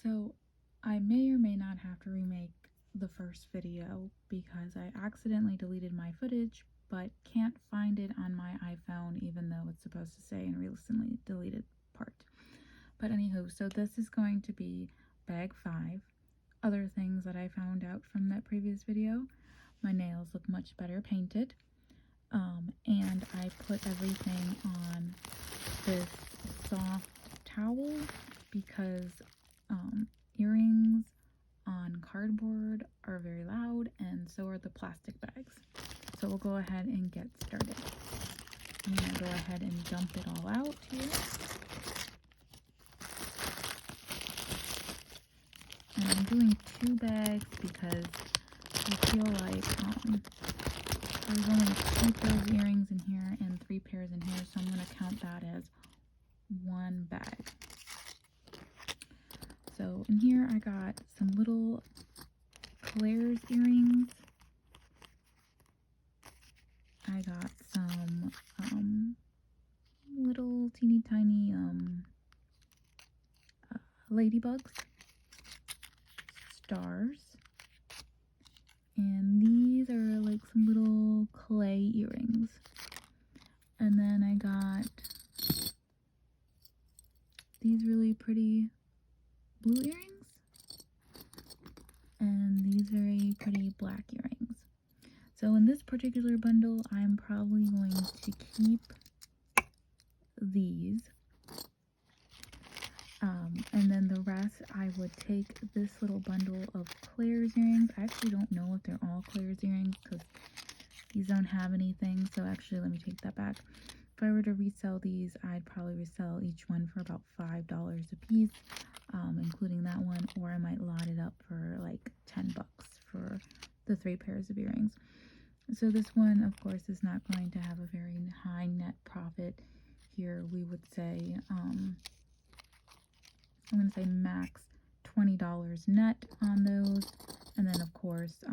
So I may or may not have to remake the first video because I accidentally deleted my footage but can't find it on my iPhone even though it's supposed to say in recently deleted part. But anywho, so this is going to be bag 5. Other things that I found out from that previous video. My nails look much better painted. And I put everything on this soft towel because earrings on cardboard are very loud and so are the plastic bags. So we'll go ahead and get started. I'm going to go ahead and dump it all out here. And I'm doing 2 bags because I feel like there's only 2 pairs of earrings in here and 3 pairs in here, so I'm going to count that as 1 bag. So in here I got some little Claire's earrings. I got some little teeny tiny ladybugs, stars, and these are like some little clay earrings. And then I got these really pretty blue earrings and these very pretty black earrings. So in this particular bundle, I'm probably going to keep these. And then the rest, I would take this little bundle of Claire's earrings. I actually don't know if they're all Claire's earrings because these don't have anything. So actually, let me take that back. If I were to resell these, I'd probably resell each one for about $5 a piece, including that one, or I might lot it up for like 10 bucks for the 3 pairs of earrings. So this one, of course, is not going to have a very high net profit. Here we would say, I'm going to say max $20 net on those. And then, of course,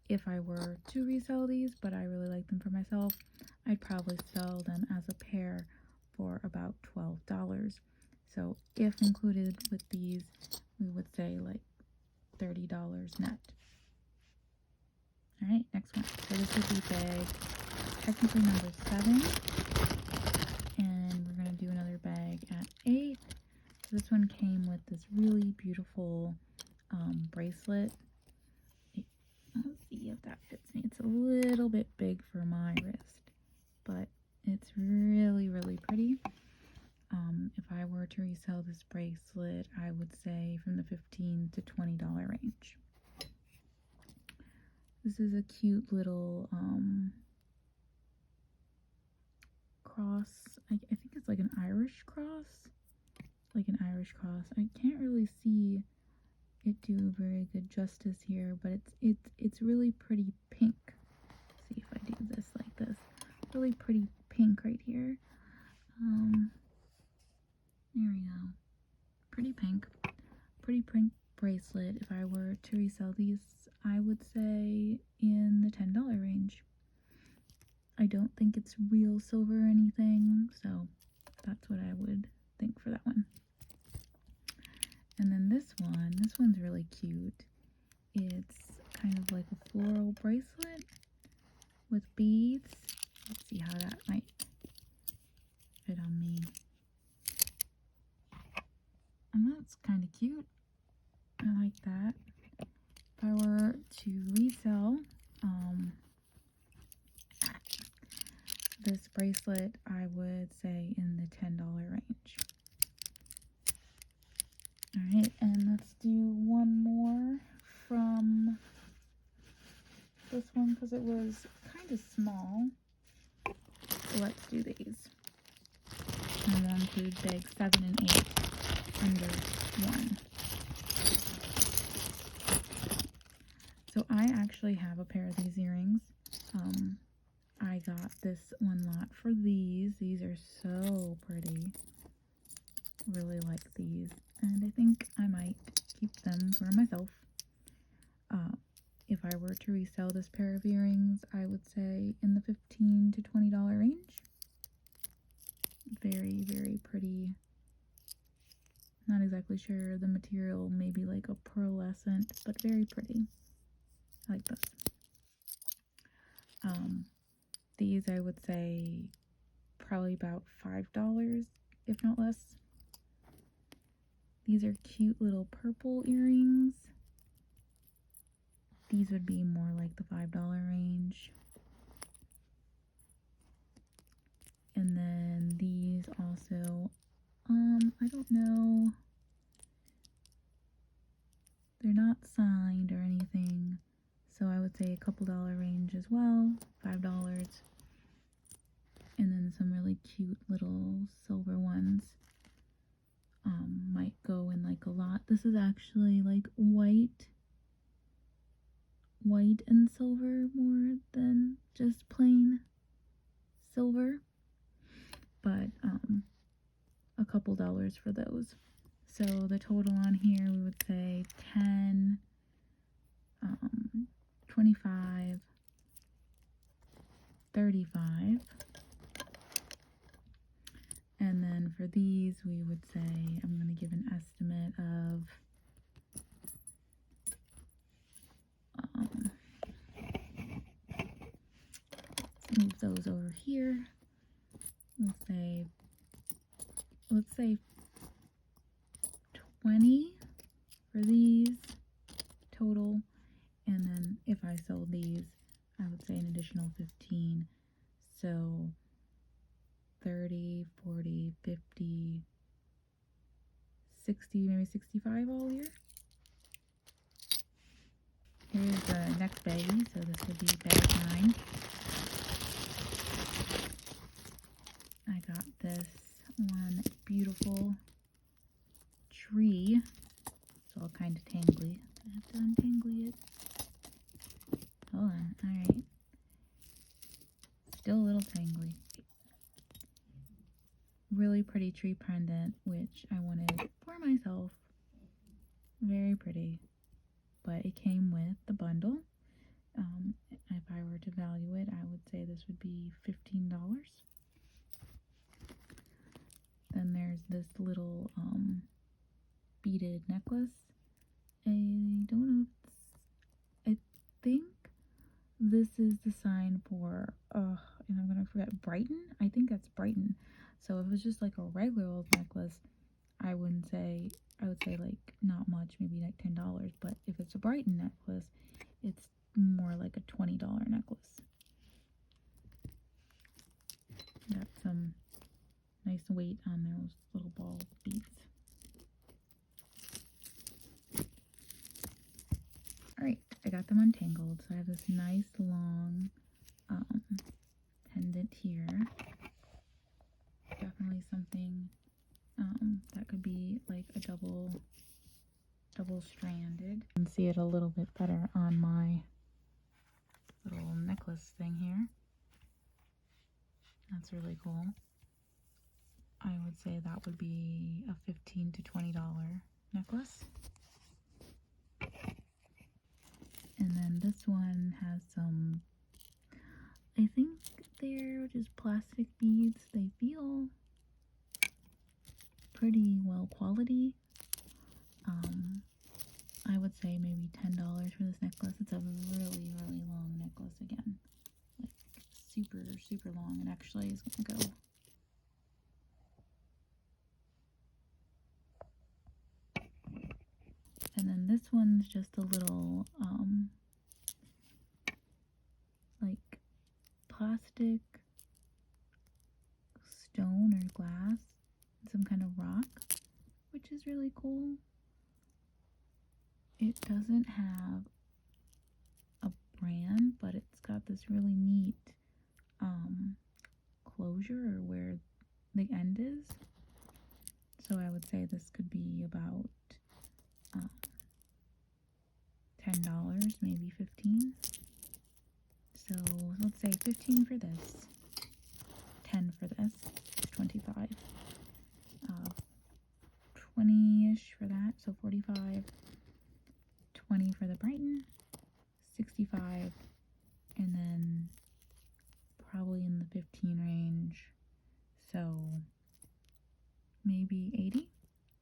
if I were to resell these, but I really like them for myself, I'd probably sell them as a pair for about $12. So if included with these, we would say like $30 net. Alright, next one. So this would be bag technically number 7. And we're going to do another bag at 8. So this one came with this really beautiful bracelet. Let's see if that fits me. It's a little bit big for my wrist, but it's really, really pretty. If I were to resell this bracelet, I would say from the $15 to $20 range. This is a cute little cross. I think it's like an Irish cross. I can't really see it do very good justice here, but it's really pretty pink. Let's see if I do this like this. Really pretty pink right here. There we go. Pretty pink bracelet. If I were to resell these, I would say in the $10 range. I don't think it's real silver or anything, so that's what I would think for that one. And then this one's really cute. It's kind of like a floral bracelet with beads. Let's see how that might fit on me. And that's kind of cute. I like that. If I were to resell this bracelet, I would say in the $10 range. Alright, and let's do one more from this one because it was kind of small. So let's do these. And we'll include bags 7 and 8 under 1. So I actually have a pair of these earrings. I got this one lot for these. These are so pretty. Really like these. And I think I might keep them for myself. If I were to resell this pair of earrings, I would say in the $15 to $20 range. Very, very pretty. Not exactly sure the material, maybe like a pearlescent, but very pretty. I like this. These I would say probably about $5, if not less. These are cute little purple earrings. These would be more like the $5 range. And then these also, I don't know. They're not signed or anything. So I would say a couple dollar range as well, $5. And then some really cute little silver ones. Might go in like a lot. This is actually like white and silver more than just plain silver. But a couple dollars for those. So the total on here, we would say 10, 25, 35. And then for these, we would say, I'm going to give an estimate of move those over here. Let's say 20 for these total. And then if I sold these, I would say an additional 15. So 30, 40, 50, 60, maybe 65 all year. Here's the next baggie, so this would be bag 9. I got this one beautiful tree. It's all kind of tangly. I have to untangle it. Hold on. Alright. Still a little tangly. Really pretty tree pendant, which I wanted for myself. Very pretty. But it came with the bundle. If I were to value it, I would say this would be $15. Then there's this little beaded necklace. I don't know if I think this is the sign for, and I'm gonna forget, Brighton? I think that's Brighton. So if it was just like a regular old necklace, I would say like not much, maybe like $10. But if it's a Brighton necklace, it's more like a $20 necklace. Got some nice weight on those little ball beads. Alright, I got them untangled. So I have this nice long pendant here. Definitely something that could be like a double stranded. You can see it a little bit better on my little necklace thing here. That's really cool. I would say that would be a $15 to $20 necklace. And then this one has some, I think they're just plastic beads. They feel pretty well quality. I would say maybe $10 for this necklace. It's a really long necklace again. Like super long, and actually is gonna go and then this one's just a little like plastic stone or glass, some kind of rock, which is really cool. It doesn't have a brand, but it's got this really neat closure, or where the end is. So I would say this could be about $10, maybe 15. So let's say 15 for this, 10 for this, 25, 20-ish for that, so 45, 20 for the Brighton, 65, and then probably in the 15 range, so maybe 80.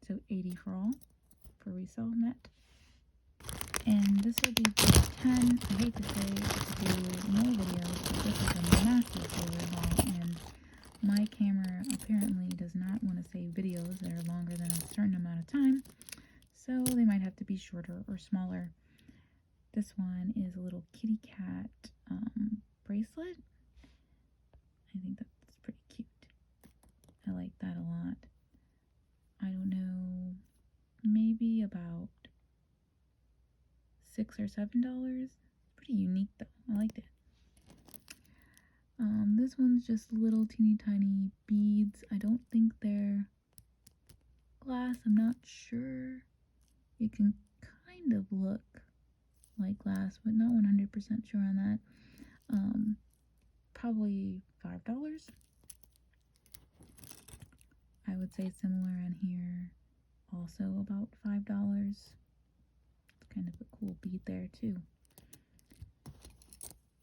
So 80 for all for Resell net. And this will be part 10. I hate to say to do more videos, but this is a massive favorite haul, and my camera apparently does not want to save videos that are longer than a certain amount of time, so they might have to be shorter or smaller. This one is a little kitty cat bracelet. I think that's pretty cute. I like that a lot. I don't know, maybe about $6 or $7. Pretty unique though. I liked it. This one's just little teeny tiny beads. I don't think they're glass. I'm not sure. It can kind of look like glass, but not 100% sure on that. Probably $5. I would say similar on here, also about $5. It's kind of a cool bead there too.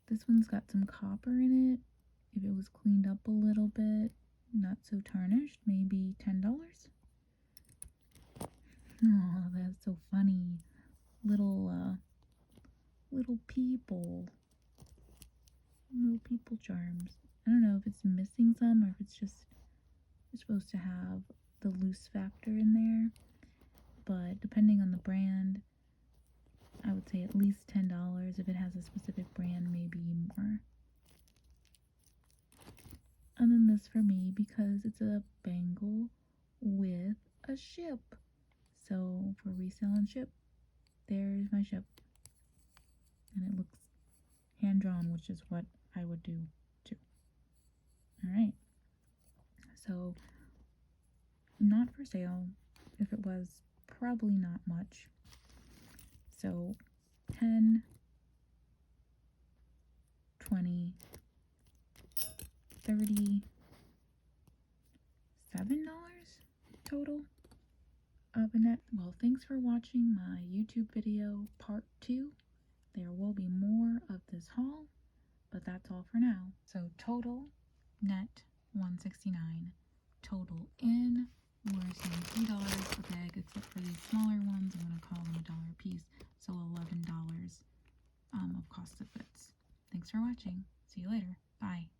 This one's got some copper in it. If it was cleaned up a little bit, not so tarnished, maybe $10. Oh, that's so funny. Little people. Little people charms. I don't know if it's missing some or if it's just you're supposed to have the loose factor in there. But depending on the brand, I would say at least $10. If it has a specific brand, maybe more. And then this for me because it's a bangle with a ship. So for resell and ship, there's my ship. And it looks hand-drawn, which is what I would do too. Alright. So, not for sale. If it was, probably not much. So, 10, 20, 30, $7 total of a net. Well, thanks for watching my YouTube video part 2. There will be more of this haul, but that's all for now. So total net $169. Total in, we're saying $3 a bag, except for these smaller ones. I'm going to call them $1 a piece. So $11 of cost of goods. Thanks for watching. See you later. Bye.